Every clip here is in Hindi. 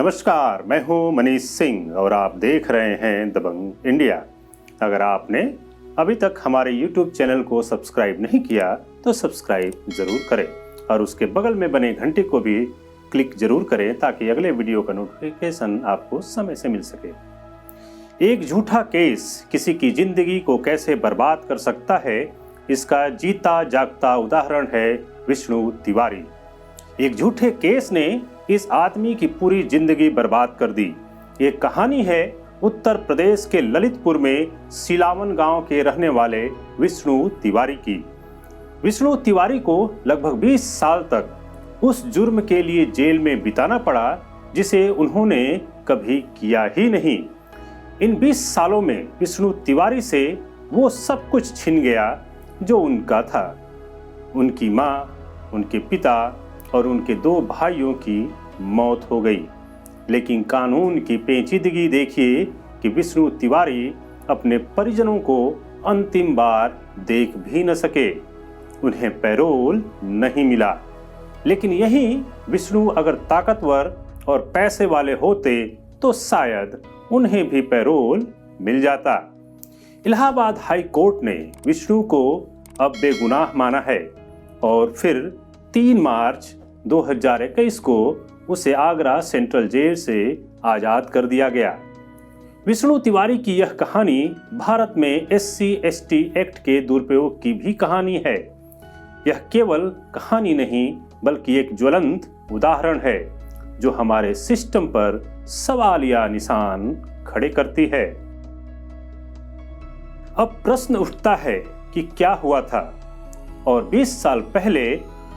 नमस्कार, मैं हूं मनीष सिंह और आप देख रहे हैं दबंग इंडिया। अगर आपने अभी तक हमारे YouTube चैनल को सब्सक्राइब नहीं किया तो सब्सक्राइब जरूर करें और उसके बगल में बने घंटे को भी क्लिक जरूर करें ताकि अगले वीडियो का नोटिफिकेशन आपको समय से मिल सके। एक झूठा केस किसी की जिंदगी को कैसे बर्बाद कर सकता है, इसका जीता जागता उदाहरण है विष्णु तिवारी। एक झूठे केस ने इस आदमी की पूरी जिंदगी बर्बाद कर दी। ये कहानी है उत्तर प्रदेश के ललितपुर में सिलावन गांव के रहने वाले विष्णु तिवारी की। विष्णु तिवारी को लगभग 20 साल तक उस जुर्म के लिए जेल में बिताना पड़ा जिसे उन्होंने कभी किया ही नहीं। इन 20 सालों में विष्णु तिवारी से वो सब कुछ छिन गया जो उनका था। उनकी माँ, उनके पिता और उनके 2 भाइयों की मौत हो गई। लेकिन कानून की पेचीदगी देखिए कि विष्णु तिवारी अपने परिजनों को अंतिम बार देख भी न सके। उन्हें पैरोल नहीं मिला। लेकिन यही विष्णु अगर ताकतवर और पैसे वाले होते तो शायद उन्हें भी पैरोल मिल जाता। इलाहाबाद हाई कोर्ट ने विष्णु को अब बेगुनाह माना है और फिर 3 मार्च 2021 को उसे आगरा सेंट्रल जेल से आजाद कर दिया गया। विष्णु तिवारी की यह कहानी भारत में SC/ST एक्ट के दुरुपयोग की भी कहानी है। यह केवल कहानी नहीं बल्कि एक ज्वलंत उदाहरण है जो हमारे सिस्टम पर सवालिया निशान खड़े करती है। अब प्रश्न उठता है कि क्या हुआ था और 20 साल पहले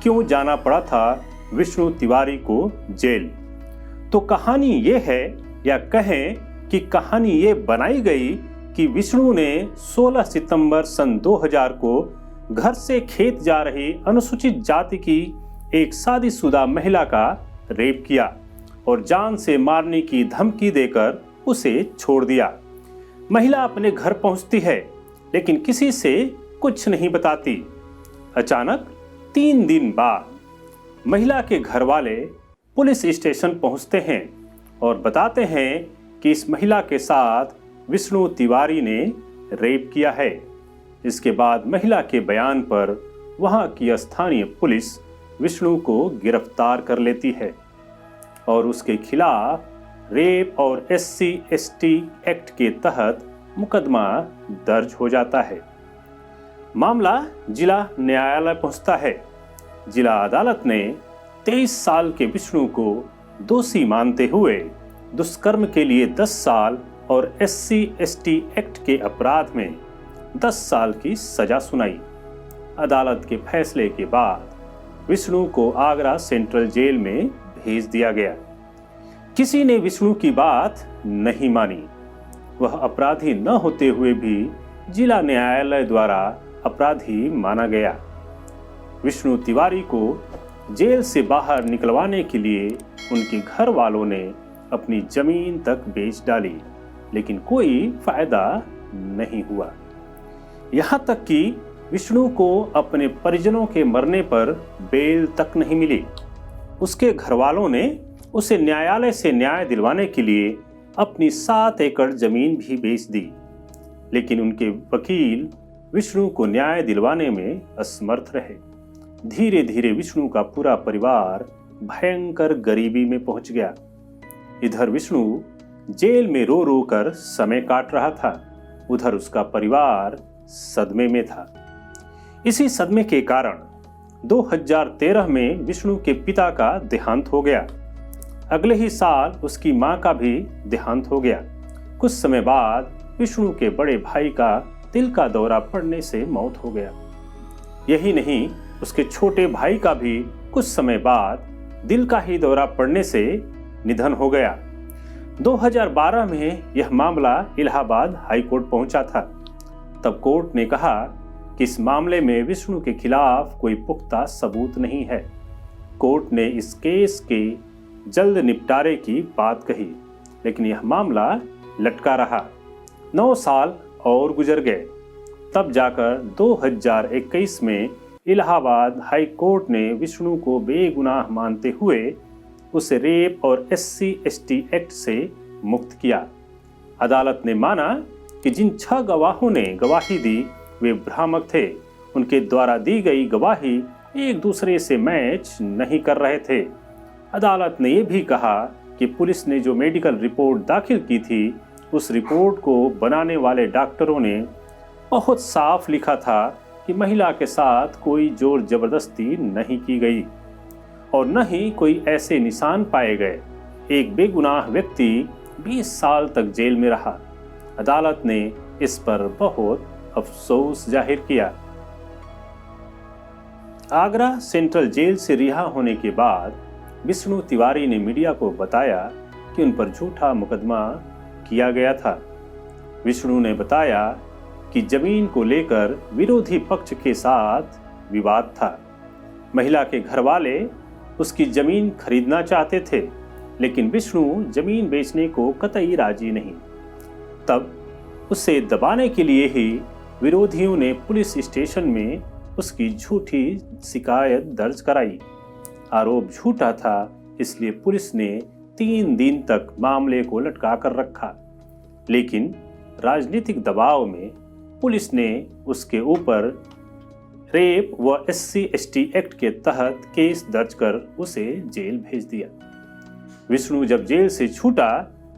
क्यों जाना पड़ा था विष्णु तिवारी को जेल। तो कहानी ये है या कहें कि कहानी ये बनाई गई कि विष्णु ने 16 सितंबर सन 2000 को घर से खेत जा रही अनुसूचित जाति की एक शादीशुदा महिला का रेप किया और जान से मारने की धमकी देकर उसे छोड़ दिया। महिला अपने घर पहुंचती है लेकिन किसी से कुछ नहीं बताती। अचानक 3 दिन बाद महिला के घर वाले पुलिस स्टेशन पहुंचते हैं और बताते हैं कि इस महिला के साथ विष्णु तिवारी ने रेप किया है। इसके बाद महिला के बयान पर वहां की स्थानीय पुलिस विष्णु को गिरफ्तार कर लेती है और उसके खिलाफ रेप और SC/ST एक्ट के तहत मुकदमा दर्ज हो जाता है। मामला जिला न्यायालय पहुंचता है। जिला अदालत ने 23 साल के विष्णु को दोषी मानते हुए दुष्कर्म के लिए 10 साल और SC/ST एक्ट के अपराध में 10 साल की सजा सुनाई। अदालत के फैसले के बाद विष्णु को आगरा सेंट्रल जेल में भेज दिया गया। किसी ने विष्णु की बात नहीं मानी। वह अपराधी न होते हुए भी जिला न्यायालय द्वारा अपराधी माना गया। विष्णु तिवारी को जेल से बाहर निकलवाने के लिए उनके घर वालों ने अपनी जमीन तक बेच डाली, लेकिन कोई फायदा नहीं हुआ। यहाँ तक कि विष्णु को अपने परिजनों के मरने पर बेल तक नहीं मिली। उसके घर वालों ने उसे न्यायालय से न्याय दिलवाने के लिए अपनी 7 एकड़ जमीन भी बेच दी, लेकिन उनके वकील विष्णु को न्याय दिलवाने में असमर्थ रहे। धीरे धीरे विष्णु का पूरा परिवार भयंकर गरीबी में पहुंच गया। इधर विष्णु जेल में रो रो कर समय काट रहा था, उधर उसका परिवार सदमे में था। इसी सदमे के कारण 2013 में विष्णु के पिता का देहांत हो गया। अगले ही साल उसकी मां का भी देहांत हो गया। कुछ समय बाद विष्णु के बड़े भाई का दिल का दौरा पड़ने से मौत हो गया। यही नहीं, उसके छोटे भाई का भी कुछ समय बाद दिल का ही दौरा पड़ने से निधन हो गया। 2012 में यह मामला इलाहाबाद हाई कोर्ट पहुंचा था। तब कोर्ट ने कहा कि इस मामले में विष्णु के खिलाफ कोई पुख्ता सबूत नहीं है। कोर्ट ने इस केस के जल्द निपटारे की बात कही, लेकिन यह मामला लटका रहा। 9 साल और गुजर गए। तब जाकर 2021 में इलाहाबाद हाई कोर्ट ने विष्णु को बेगुनाह मानते हुए उसे रेप और SC/ST एक्ट से मुक्त किया। अदालत ने माना कि जिन 6 गवाहों ने गवाही दी वे भ्रामक थे। उनके द्वारा दी गई गवाही एक दूसरे से मैच नहीं कर रहे थे। अदालत ने यह भी कहा कि पुलिस ने जो मेडिकल रिपोर्ट दाखिल की थी उस रिपोर्ट को बनाने वाले डॉक्टरों ने बहुत साफ लिखा था कि महिला के साथ कोई जोर जबरदस्ती नहीं की गई और न ही कोई ऐसे निशान पाए गए। एक बेगुनाह व्यक्ति 20 साल तक जेल में रहा। अदालत ने इस पर बहुत अफसोस जाहिर किया। आगरा सेंट्रल जेल से रिहा होने के बाद विष्णु तिवारी ने मीडिया को बताया कि उन पर झूठा मुकदमा किया गया था। विष्णु ने बताया कि जमीन को लेकर विरोधी पक्ष के साथ विवाद था। महिला के घर वाले उसकी जमीन खरीदना चाहते थे, लेकिन विष्णु जमीन बेचने को कतई राजी नहीं। तब उसे दबाने के लिए ही विरोधियों ने पुलिस स्टेशन में उसकी झूठी शिकायत दर्ज कराई। आरोप झूठा था, इसलिए पुलिस ने 3 दिन तक मामले को लटका कर रखा। लेकिन राजनीतिक दबाव में पुलिस ने उसके ऊपर रेप व SC/ST एक्ट के तहत केस दर्ज कर उसे जेल भेज दिया। विष्णु जब जेल से छूटा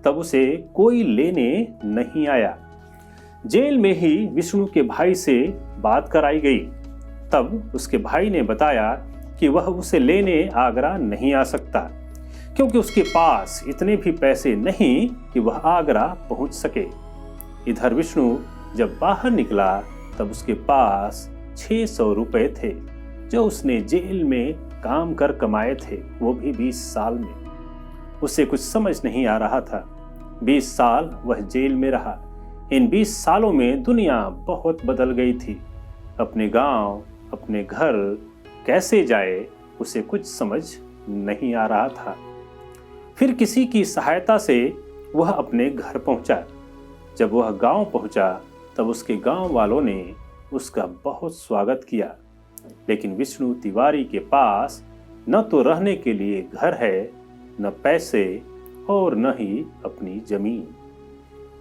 तब उसे कोई लेने नहीं आया। जेल में ही विष्णु के भाई से बात कराई गई। तब उसके भाई ने बताया कि वह उसे लेने आगरा नहीं आ सकता, क्योंकि उसके पास इतने भी पैसे नहीं कि वह आगरा पहुंच सके। इधर विष्णु जब बाहर निकला तब उसके पास 600 रुपए थे, जो उसने जेल में काम कर कमाए थे, वो भी 20 साल में। उसे कुछ समझ नहीं आ रहा था। 20 साल वह जेल में रहा। इन 20 सालों में दुनिया बहुत बदल गई थी। अपने गांव, अपने घर कैसे जाए, उसे कुछ समझ नहीं आ रहा था। फिर किसी की सहायता से वह अपने घर पहुंचा। जब वह गांव पहुंचा तब उसके गांव वालों ने उसका बहुत स्वागत किया। लेकिन विष्णु तिवारी के पास न तो रहने के लिए घर है, न पैसे और न ही अपनी जमीन।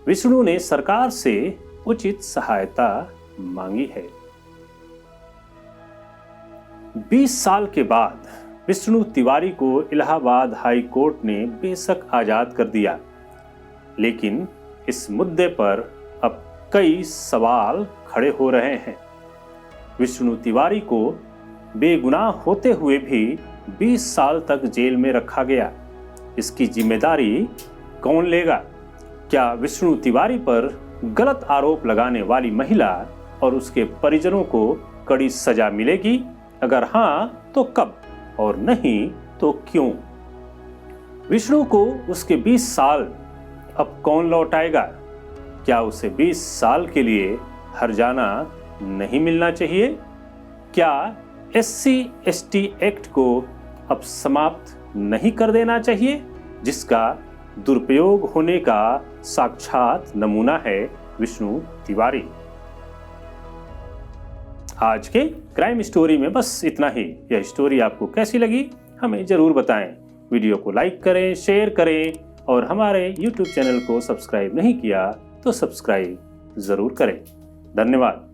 विष्णु ने सरकार से उचित सहायता मांगी है। 20 साल के बाद विष्णु तिवारी को इलाहाबाद हाई कोर्ट ने बेशक आजाद कर दिया, लेकिन इस मुद्दे पर अब कई सवाल खड़े हो रहे हैं। विष्णु तिवारी को बेगुनाह होते हुए भी 20 साल तक जेल में रखा गया। इसकी जिम्मेदारी कौन लेगा? क्या विष्णु तिवारी पर गलत आरोप लगाने वाली महिला और उसके परिजनों को कड़ी सजा मिलेगी? अगर हाँ तो कब, और नहीं तो क्यों? विष्णु को उसके 20 साल अब कौन लौटाएगा? क्या उसे 20 साल के लिए हर्जाना नहीं मिलना चाहिए? क्या SC/ST एक्ट को अब समाप्त नहीं कर देना चाहिए, जिसका दुरुपयोग होने का साक्षात नमूना है विष्णु तिवारी? आज के क्राइम स्टोरी में बस इतना ही। यह स्टोरी आपको कैसी लगी हमें जरूर बताएं। वीडियो को लाइक करें, शेयर करें और हमारे YouTube चैनल को सब्सक्राइब नहीं किया तो सब्सक्राइब जरूर करें। धन्यवाद।